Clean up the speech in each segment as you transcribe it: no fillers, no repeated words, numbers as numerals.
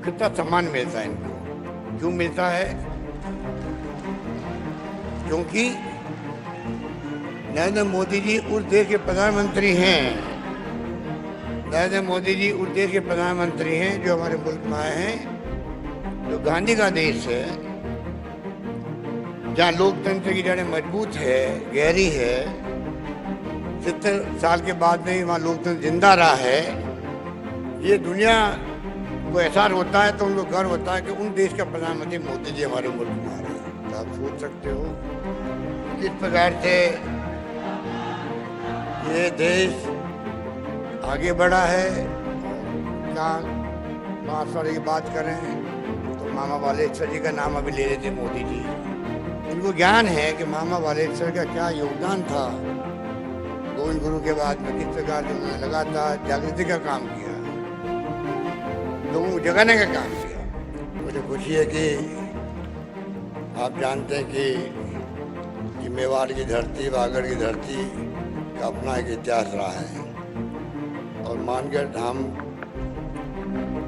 कितना सम्मान मिलता है इनको। क्यों मिलता है? क्योंकि नरेंद्र मोदी जी उस देश के प्रधानमंत्री हैं। नरेंद्र मोदी जी उस देश के प्रधानमंत्री हैं जो हमारे मुल्क में आए हैं, जो गांधी का देश है, जहाँ लोकतंत्र की जड़ें मजबूत है, गहरी है। 70 साल के बाद में वहाँ लोकतंत्र जिंदा रहा है। ये दुनिया को एहसास होता है तो उनको गर्व होता है कि उन देश का प्रधानमंत्री मोदी जी हमारे मुल्क में आ रहे हैं। तो आप सोच सकते हो किस प्रकार से ये देश आगे बढ़ा है। क्या 5 साल की बात करें तो मामा बालेश्वर जी का नाम अभी ले रहे थे मोदी जी। इनको ज्ञान है कि मामा बालेश्वर का क्या योगदान था। गोविंद गुरु के बाद में किस प्रकार से उन्होंने लगातार जागृति का काम किया, लोगों को जगाने का काम किया। मुझे खुशी है कि आप जानते हैं कि मेवाड़ की धरती, वागड़ की धरती का अपना एक इतिहास रहा है और मानगढ़ धाम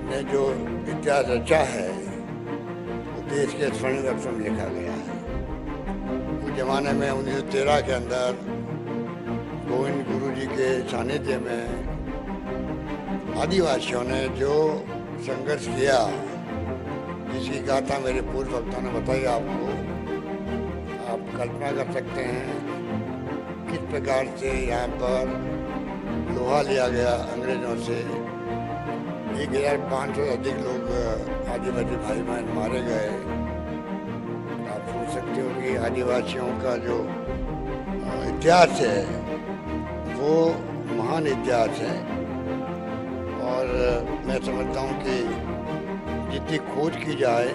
ने जो इतिहास रचा है वो देश के स्वर्णिम अक्षर में लिखा गया है। उस जमाने में 1913 के अंदर गोविंद गुरु जी के सानिध्य में आदिवासियों ने जो संघर्ष किया, जिसकी गाथा मेरे पूर्व वक्ताओं ने बताई आपको, आप कल्पना कर सकते हैं किस प्रकार से यहाँ पर लोहा लिया गया अंग्रेजों से। 1500 से अधिक लोग आदिवासी भाई बहन मारे गए। आप सोच सकते हो कि आदिवासियों का जो इतिहास है वो महान इतिहास है। और मैं समझता हूँ कि जितनी खोज की जाए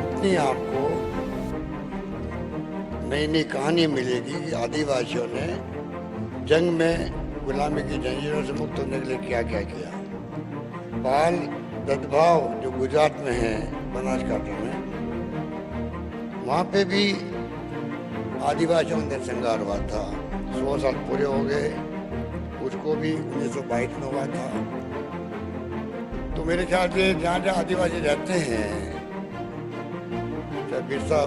उतनी आपको नई नई कहानी मिलेगी कि आदिवासियों ने जंग में गुलामी की जंजीरों से मुक्त होने के लिए क्या क्या किया। पाल ददभाव जो गुजरात में है, बनासकांठा में, वहाँ पे भी आदिवासियों का नरसंहार हुआ था। 100 साल पूरे हो गए, उसको भी 1922 में हुआ था। तो मेरे ख्याल से जहाँ जहाँ आदिवासी रहते हैं, चाहे बिरसा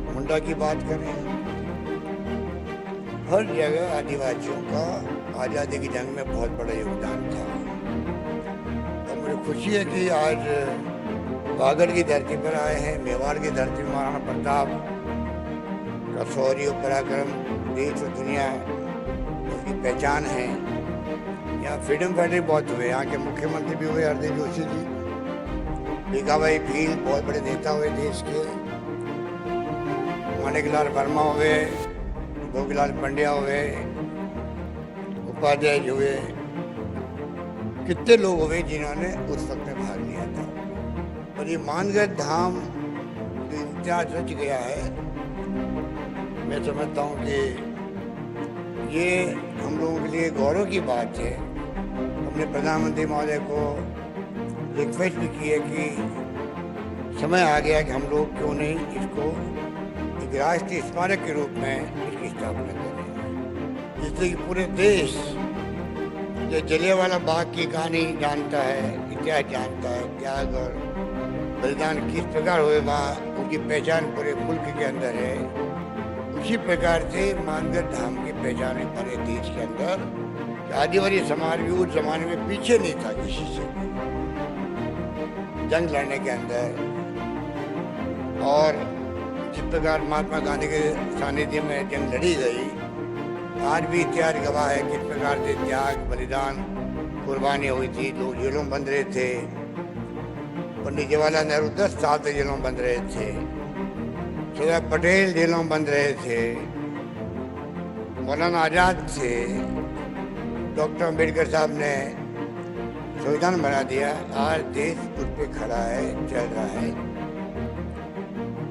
मुंडा की बात करें, हर जगह आदिवासियों का आज़ादी की जंग में बहुत बड़ा योगदान था। और मुझे खुशी है कि आज वागड़ की धरती पर आए हैं, मेवाड़ की धरती में महाराणा प्रताप का शौर्य और पराक्रम देश और दुनिया उसकी पहचान है। यहाँ फ्रीडम फाइटर बहुत हुए, यहाँ के मुख्यमंत्री भी हुए हरदेव जोशी जी, भीखाभाई भील बहुत बड़े नेता हुए देश के, माणिकलाल वर्मा हुए, भोगीलाल पंड्या हुए, उपाध्याय जी हुए। कितने लोग हुए जिन्होंने उस वक्त में भाग लिया था। और ये मानगढ़ धाम जो इतिहास रच गया है, मैं समझता हूँ कि ये हम लोगों के लिए गौरव की बात है। हमने प्रधानमंत्री महोदय को रिक्वेस्ट भी की है कि समय आ गया कि हम लोग क्यों नहीं इसको एक राष्ट्रीय स्मारक के रूप में इसकी स्थापना करें, जिससे कि पूरे देश जो जलियांवाला बाग की कहानी जानता है, इतिहास जानता है, त्याग और बलिदान किस प्रकार हुए, वहाँ उनकी पहचान पूरे मुल्क के अंदर है। उसी प्रकार से मानगढ़ धाम की पहचान है पूरे देश के अंदर। आदिवासी समाज भी उस जमाने में पीछे नहीं था किसी से जंग लड़ने के अंदर। और जिस प्रकार महात्मा गांधी के सानिध्य में जंग लड़ी गई, आज भी इतिहास गवाह है किस प्रकार से त्याग, बलिदान, कुर्बानी हुई थी। लोग जेलों में बंद रहे थे। पंडित जवाहरलाल नेहरू 10 साल तक जेलों में बंद रहे थे। सरदार पटेल जेलों में बंद रहे थे। मौलाना आजाद थे। डॉक्टर अम्बेडकर साहब ने संविधान बना दिया। आज देश उस पर खड़ा है, चल रहा है।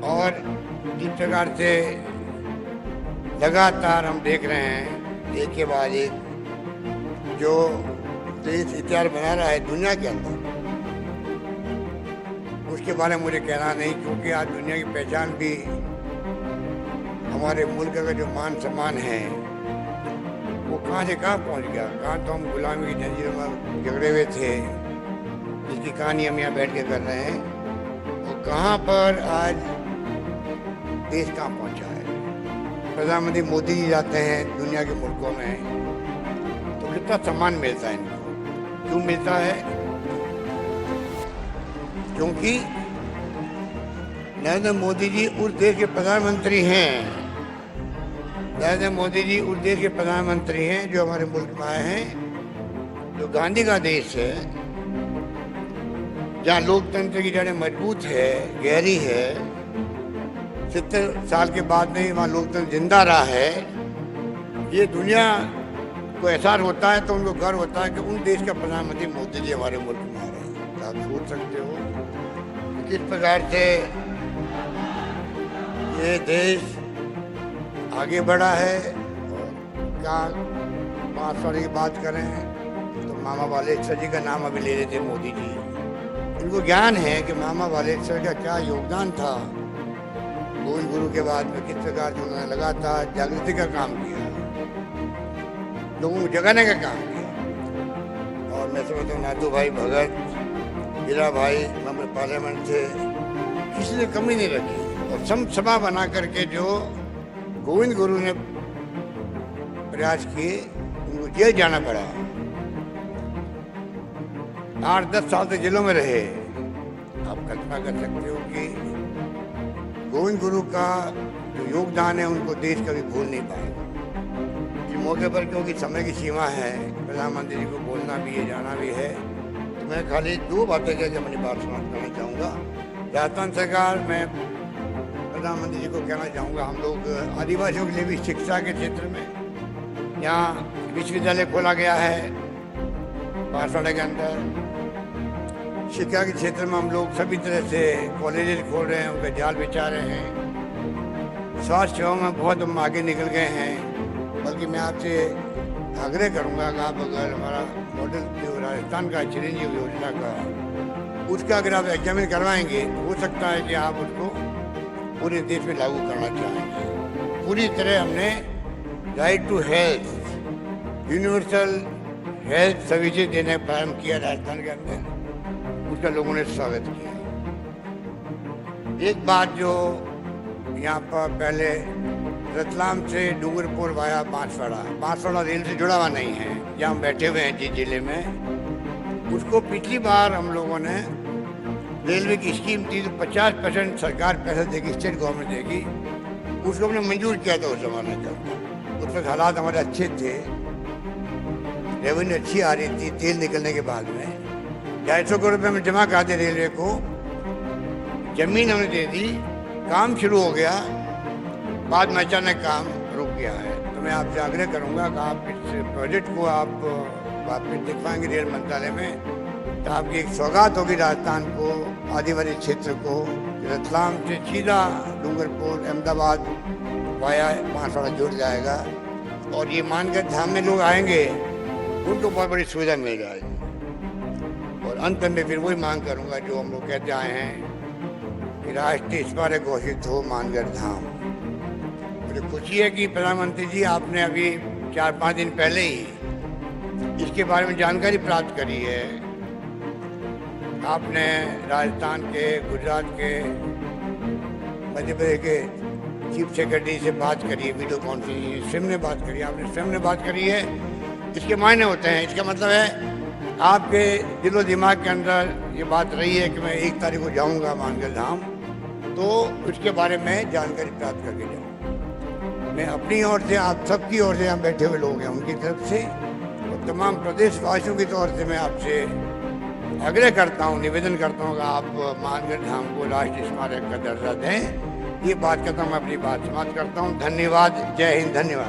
और जिस प्रकार से लगातार हम देख रहे हैं एक के बाद एक जो देश इतिहास बना रहा है दुनिया के अंदर, उसके बारे में मुझे कहना नहीं, क्योंकि आज दुनिया की पहचान भी हमारे मुल्क का जो मान सम्मान है वो कहाँ से कहाँ पहुँच गया। कहाँ तो हम गुलामी की जंजीरों में झगड़े हुए थे, जिसकी कहानी हम यहाँ बैठ के कर रहे हैं, और कहाँ पर आज देश कहाँ पहुँचा है। प्रधानमंत्री मोदी जी जाते हैं दुनिया के मुल्कों में, तो कितना सम्मान मिलता है इनको। क्यों मिलता है? क्योंकि नरेंद्र मोदी जी उस देश के प्रधानमंत्री हैं। नरेंद्र मोदी जी उस देश के प्रधानमंत्री हैं जो हमारे मुल्क में आए हैं, जो गांधी का देश है, जहाँ लोकतंत्र की जड़ें मजबूत है, गहरी है। 70 साल के बाद में वहाँ लोकतंत्र जिंदा रहा है। ये दुनिया को एहसास होता है तो उनको गर्व होता है कि उन देश का प्रधानमंत्री मोदी जी हमारे मुल्क में आ रहे हैं। आप सोच सकते हो कि किस प्रकार से ये देश आगे बढ़ा है। और क्या 5 साल की बात करें तो मामा वालेश्वर जी का नाम अभी ले रहे थे मोदी जी। इनको ज्ञान है कि मामा वालेश्वर का क्या योगदान था। गोविंद गुरु के बाद में किस प्रकार से उन्होंने लगातार जागृति का काम किया, लोगों को जगाने का काम किया। और मैं समझता हूँ नाथू भाई भगत, हीरा भाई मेंबर पार्लियामेंट थे, किसी ने कमी नहीं रखी। और सभा बना करके जो गोविंद गुरु ने प्रयास किए, उनको जेल जाना पड़ा। 8-10 साल तक जेलों में रहे। आप कल्पना कर सकते हो कि गोविंद गुरु का जो योगदान है उनको देश कभी भूल नहीं पाएगा। इस मौके पर क्योंकि समय की सीमा है, प्रधानमंत्री जी को बोलना भी है, जाना भी है, तो मैं खाली 2 बातें कहकर अपनी बात समाप्त करना चाहूँगा। राजस्थान सरकार, मैं प्रधानमंत्री जी को कहना चाहूँगा, हम लोग आदिवासियों के लिए भी शिक्षा के क्षेत्र में यहाँ विश्वविद्यालय खोला गया है बांसवाड़ा के अंदर। शिक्षा के क्षेत्र में हम लोग सभी तरह से कॉलेजेस खोल रहे हैं, उनका जाल बिछा रहे हैं। स्वास्थ्य सेवा में बहुत हम आगे निकल गए हैं। बल्कि मैं आपसे आग्रह करूंगा कि आप अगर हमारा मॉडल जो राजस्थान का चिरंजीव योजना का, उसका अगर आप एग्जामिन करवाएंगे, हो सकता है कि आप उसको पूरे देश में लागू करना चाहेंगे। पूरी तरह हमने right to health, universal health services देने का प्रारंभ किया राजस्थान के अंदर। उसका लोगों ने स्वागत किया। एक बात जो यहाँ पर पहले रतलाम से डूंगरपुर वाया बांसवाड़ा रेल से जुड़ा हुआ नहीं है, जहाँ हम बैठे हुए हैं जिस जिले में, उसको पिछली बार हम लोगों ने रेलवे की स्कीम थी तो 50% सरकार पैसा देगी, स्टेट गवर्नमेंट देगी, उसको हमने मंजूर किया था उस जमाने का। उस वक्त हालात हमारे अच्छे थे, रेवेन्यू अच्छी आ रही थी। तेल निकलने के बाद में 250 करोड़ रुपये में जमा करा दे रेलवे को, जमीन हमने दे दी, काम शुरू हो गया, बाद में अचानक काम रुक गया है। तो मैं आपसे आग्रह करूंगा कि आप इस प्रोजेक्ट को आप वापस दिखवाएंगे रेल मंत्रालय में, तो आपकी एक सौगात होगी राजस्थान को, आदिवासी क्षेत्र को। रतलाम से सीधा डूंगरपुर अहमदाबाद वाया बांसवाड़ा जुड़ जाएगा, और ये मानकर धाम में लोग आएंगे, उनको बहुत बड़ी सुविधा मिल जाएगी। और अंत में फिर वही मांग करूंगा जो हम लोग कहते आए हैं कि राष्ट्रीय स्मारक घोषित हो मानगढ़ धाम। मुझे खुशी है कि प्रधानमंत्री जी आपने अभी 4-5 दिन पहले ही इसके बारे में जानकारी प्राप्त करी है। आपने राजस्थान के, गुजरात के, मध्य प्रदेश के चीफ सेक्रेटरी से बात करी है, वीडियो कॉन्फ्रेंसिंग स्वयं ने बात करी, आपने स्वयं ने बात करी है। इसके मायने होते हैं, इसका मतलब है आपके दिलो दिमाग के अंदर ये बात रही है कि मैं 1 तारीख को जाऊंगा मानगढ़ धाम, तो उसके बारे में जानकारी प्राप्त करके जाऊँ। मैं अपनी ओर से, आप सबकी ओर से, यहाँ बैठे हुए लोग हैं उनकी तरफ से, और तमाम प्रदेशवासियों की तौर से मैं आपसे आग्रह करता हूँ, निवेदन करता हूँ कि आप मानगढ़ धाम को राष्ट्रीय स्मारक का दर्जा दें। ये बात करता हूँ, मैं अपनी बात समाप्त करता हूँ। धन्यवाद। जय हिंद। धन्यवाद।